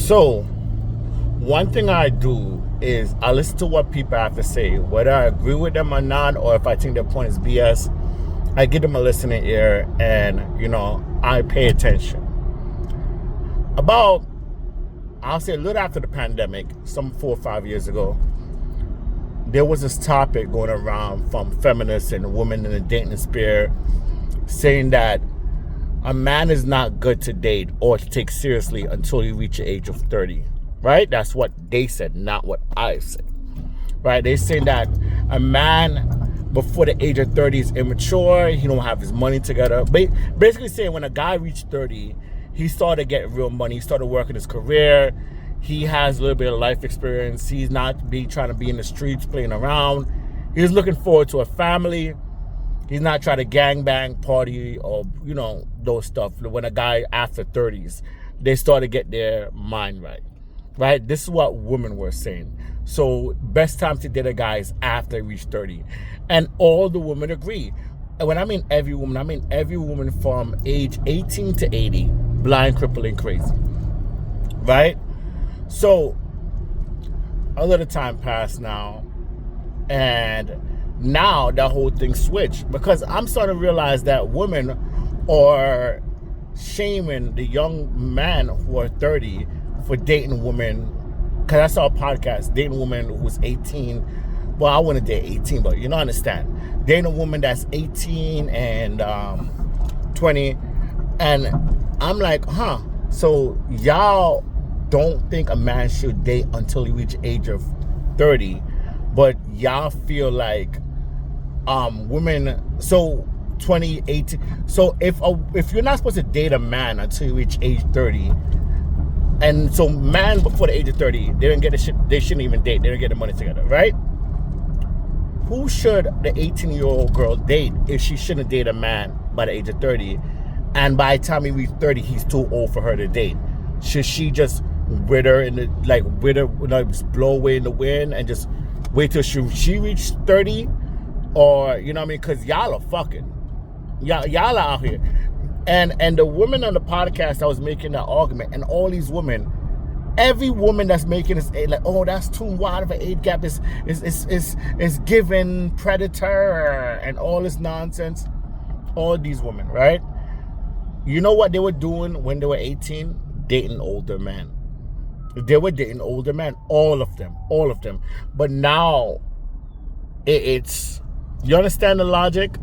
So, one thing I do is I listen to what people have to say, whether I agree with them or not, or if I think their point is BS. I give them a listening ear, and I pay attention. About, I'll say a little after the pandemic, some 4 or 5 years ago, there was this topic going around from feminists and women in the dating sphere saying that a man is not good to date or to take seriously until you reach the age of 30. Right? That's what they said, not what I said. Right? They're saying that a man before the age of 30 is immature, he don't have his money together. Basically saying when a guy reached 30, he started getting real money, he started working his career, he has a little bit of life experience, he's not trying to be in the streets playing around, he's looking forward to a family, he's not trying to gangbang, party, or those stuff. When a guy after 30s, they start to get their mind right. Right? This is what women were saying. So best time to date a guy is after they reach 30. And all the women agree. And when I mean every woman, I mean every woman from age 18 to 80, blind, crippling, crazy. Right? So a little time passed now, and now that whole thing switched, because I'm starting to realize that women are shaming the young men who are 30 for dating women. Because I saw a podcast, dating a woman who was 18. Well, I wouldn't date 18, but understand. Dating a woman that's 18 and 20. And I'm like, so y'all don't think a man should date until he reach age of 30, but y'all feel like women, so 20, 18. So if you're not supposed to date a man until you reach age 30, and so man before the age of 30, they didn't get the shit, they shouldn't even date, they don't get the money together, right? Who should the 18-year-old girl date if she shouldn't date a man by the age of 30, and by the time he reaches 30, he's too old for her to date? Should she just wither blow away in the wind and just wait till she reaches 30? Or, because y'all are fucking. Y'all are out here. And the women on the podcast that was making that argument, and all these women, every woman that's making this like, oh, that's too wide of an age gap, is given predator and all this nonsense. All these women, right? You know what they were doing when they were 18? Dating older men. They were dating older men, all of them. But now it's, you understand the logic?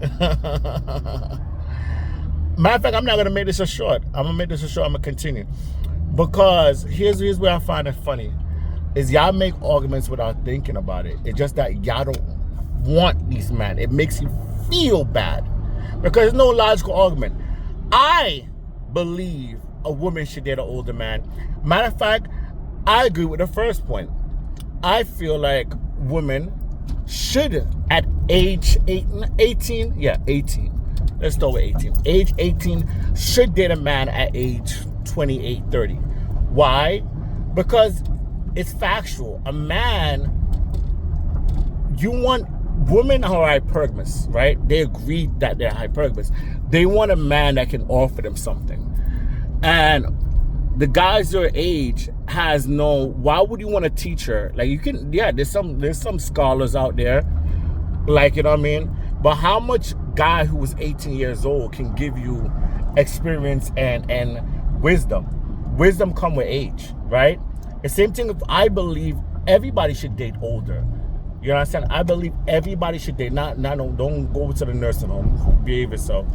Matter of fact, I'm not going to make this a short. I'm going to continue. Because here's where I find it funny. Is y'all make arguments without thinking about it. It's just that y'all don't want these men. It makes you feel bad. Because there's no logical argument. I believe a woman should date an older man. Matter of fact, I agree with the first point. I feel like women should, at age 18. Let's start with 18. Age 18 should date a man at age 28, 30. Why? Because it's factual. A man, women are hypergamous, right? They agree that they're hypergamous. They want a man that can offer them something. And the guys your age has why would you want to teach her? Like, you can, there's some scholars out there, like, but how much guy who was 18 years old can give you experience and wisdom? Wisdom come with age, right? The same thing if I believe everybody should date older. You understand? I believe everybody should date, don't go to the nursing home, behave yourself.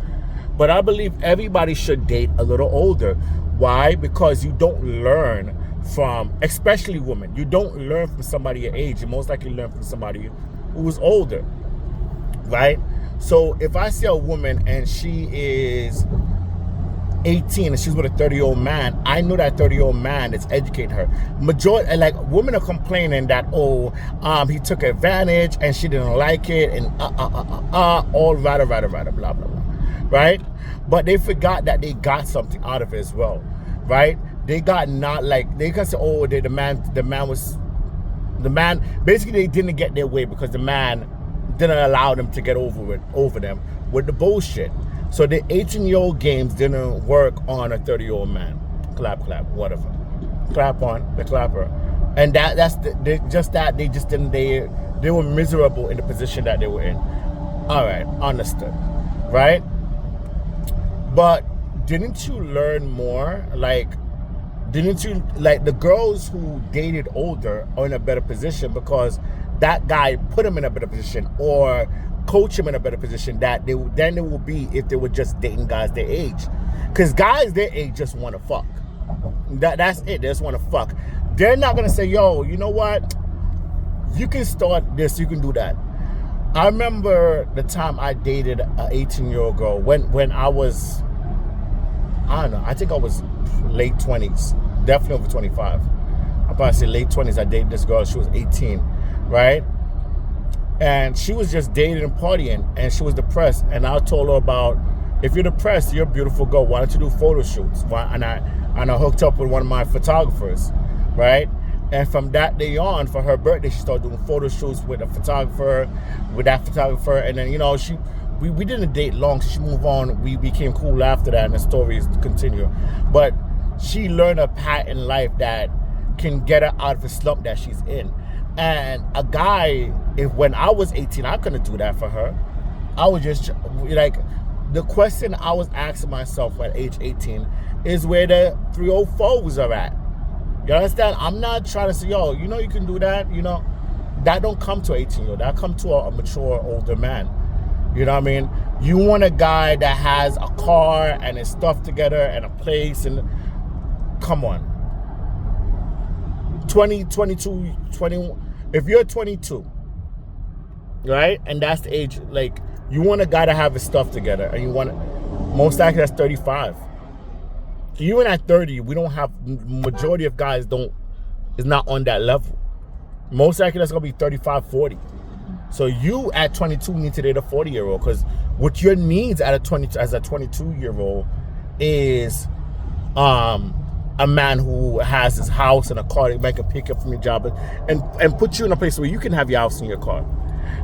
But I believe everybody should date a little older. Why? Because you don't learn from, especially women, you don't learn from somebody your age. You most likely learn from somebody who's older, right? So if I see a woman and she is 18 and she's with a 30-year-old man, I know that 30-year-old man is educating her. Majority, like, women are complaining that, he took advantage and she didn't like it, and all rada, blah, blah, blah, right? But they forgot that they got something out of it as well, right? They got they can say, the man, basically they didn't get their way because the man didn't allow them to get over them with the bullshit. So the 18-year-old games didn't work on a 30-year-old man. Clap, whatever. clap on the clapper, and they just didn't they were miserable in the position that they were in. All right, understood, right? But didn't you learn more? Like, didn't you like the girls who dated older are in a better position because that guy put them in a better position or coach them in a better position that they will be if they were just dating guys their age. Because guys their age just want to fuck. That's it. They just want to fuck. They're not gonna say, yo, you know what? You can start this, you can do that. I remember the time I dated an 18-year-old girl when I was, I don't know, I think I was late 20s, definitely over 25. I'll probably say late 20s. I dated this girl, she was 18, right? And she was just dating and partying, and she was depressed. And I told her about, if you're depressed, you're a beautiful girl, why don't you do photo shoots? And I hooked up with one of my photographers, right? And from that day on, for her birthday, she started doing photo shoots with that photographer. And then, you know, we didn't date long, so she moved on. We became cool after that, and the stories continue. But she learned a path in life that can get her out of the slump that she's in. And a guy, when I was 18, I couldn't do that for her. I was just, like, the question I was asking myself at age 18 is where the 304s are at. You understand? I'm not trying to say, yo, you know you can do that. You know, that don't come to 18-year-old. That come to a mature, older man. You know what I mean? You want a guy that has a car and his stuff together and a place and, come on. 20, 22, 21. If you're 22, right? And that's the age, like, you want a guy to have his stuff together, and you want, most likely that's 35. Even at 30, we don't have, majority of guys is not on that level. Most likely that's going to be 35, 40. So you at 22 need to date a 40-year-old, because what your needs as a 22-year-old is a man who has his house and a car that can pick up from your job and put you in a place where you can have your house and your car.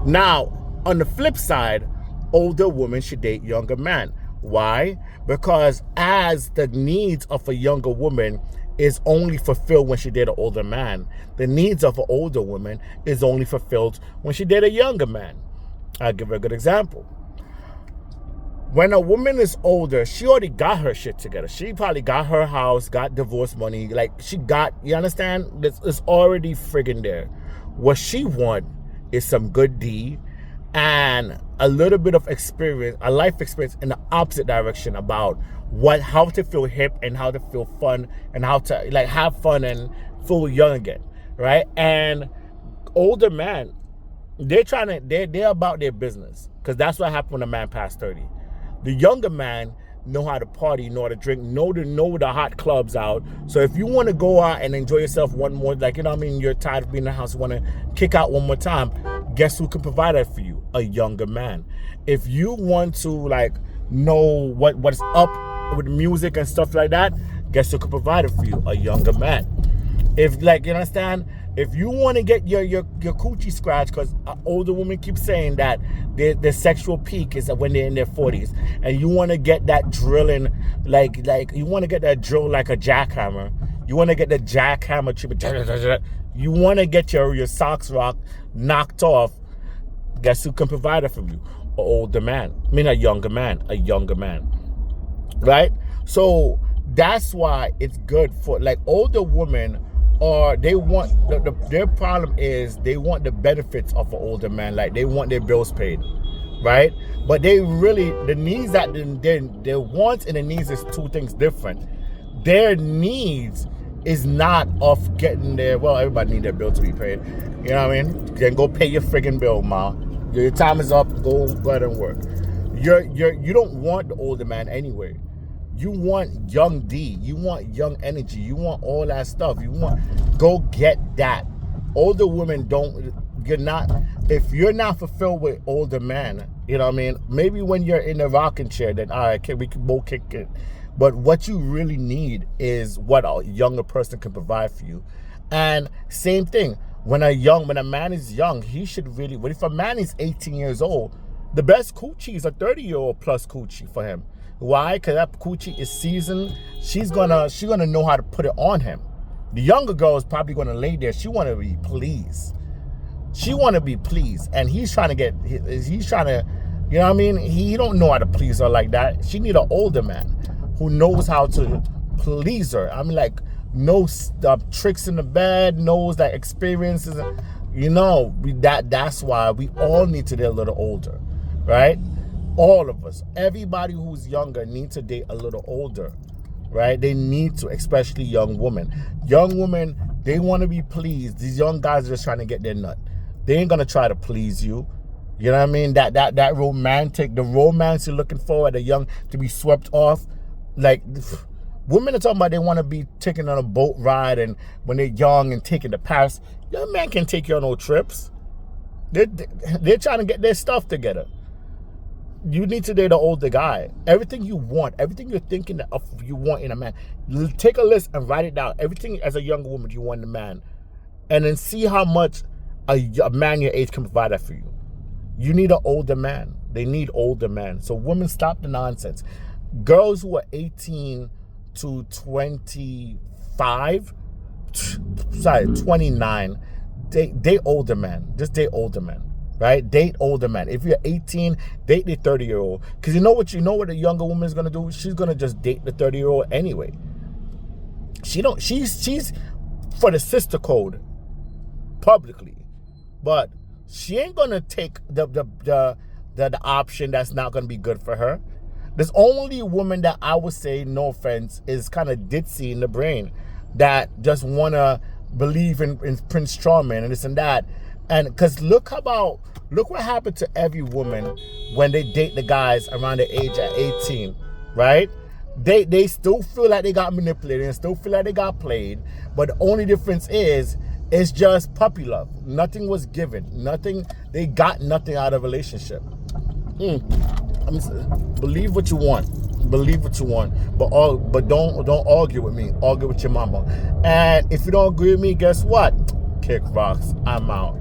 Now, on the flip side, older women should date younger men. Why? Because as the needs of a younger woman is only fulfilled when she date an older man, the needs of an older woman is only fulfilled when she date a younger man. I'll give her a good example. When a woman is older, she already got her shit together. She probably got her house, got divorce money. Like, she got, you understand? It's already friggin' there. What she want is some good D and a little bit of experience, a life experience in the opposite direction about how to feel hip and how to feel fun and how to, like, have fun and feel young again, right? And older men, they're about their business, because that's what happened when a man passed 30. The younger man know how to party, know how to drink, know the hot clubs out. So if you want to go out and enjoy yourself one more, like, you know what I mean, you're tired of being in the house, you want to kick out one more time, guess who can provide that for you? A younger man. If you want to, like, know what's up with music and stuff like that, guess who can provide it for you? A younger man. If, like, you understand, if you want to get your coochie scratched, because older women keep saying that their sexual peak is when they're in their 40s, and you want to get that drilling, like you want to get that drill like a jackhammer. You want to get the jackhammer treatment. You want to get your socks knocked off. Guess who can provide it for you? An older man. I mean, a younger man. Right? So that's why it's good for, like, older women. Or they want, their problem is they want the benefits of an older man. Like, they want their bills paid, right? But they really, the needs that their wants and the needs is two things different. Their needs is not of getting their, well, everybody need their bill to be paid. You know what I mean? Then go pay your friggin' bill, ma. Your time is up, go ahead and work. You don't want the older man anyway. You want young D. You want young energy. You want all that stuff. Go get that. Older women if you're not fulfilled with older men, you know what I mean? Maybe when you're in a rocking chair, then, all right, we can both kick it. But what you really need is what a younger person can provide for you. And same thing, when a man is young, he should really, if a man is 18 years old, the best coochie is a 30-year-old plus coochie for him. Why? Because that coochie is seasoned. She's gonna know how to put it on him. The younger girl is probably going to lay there. She want to be pleased. She want to be pleased. And he's trying to you know what I mean? He don't know how to please her like that. She need an older man who knows how to please her. I mean, like, knows the tricks in the bed, knows that experiences, you know, that's why we all need to get a little older, right? All of us, everybody who's younger needs to date a little older, right? They need to, especially young women. Young women, they want to be pleased. These young guys are just trying to get their nut. They ain't gonna try to please you. You know what I mean? That romantic, the romance you're looking for at a young, to be swept off. Like, women are talking about they want to be taken on a boat ride and when they're young and taken to Paris. Young man can't take you on no trips. They're trying to get their stuff together. You need to date an older guy. Everything you want, everything you're thinking of you want in a man, take a list and write it down. Everything as a young woman you want in a man. And then see how much a man your age can provide that for you. You need an older man. They need older men. So women, stop the nonsense. Girls who are 18 to 25, 29, date older men. Just date older men, right? Date older men. If you're 18, date the 30-year-old. Because you know what a younger woman is gonna do? She's gonna just date the 30-year-old anyway. She's for the sister code publicly, but she ain't gonna take the option that's not gonna be good for her. There's only a woman that I would say, no offense, is kind of ditzy in the brain, that just wanna believe in Prince Charming and this and that. And because look what happened to every woman when they date the guys around the age of 18, right? They still feel like they got manipulated and still feel like they got played, but the only difference is it's just puppy love. Nothing was given. They got nothing out of a relationship. Believe what you want. Believe what you want. But don't argue with me. Argue with your mama. And if you don't agree with me, guess what? Kick rocks. I'm out.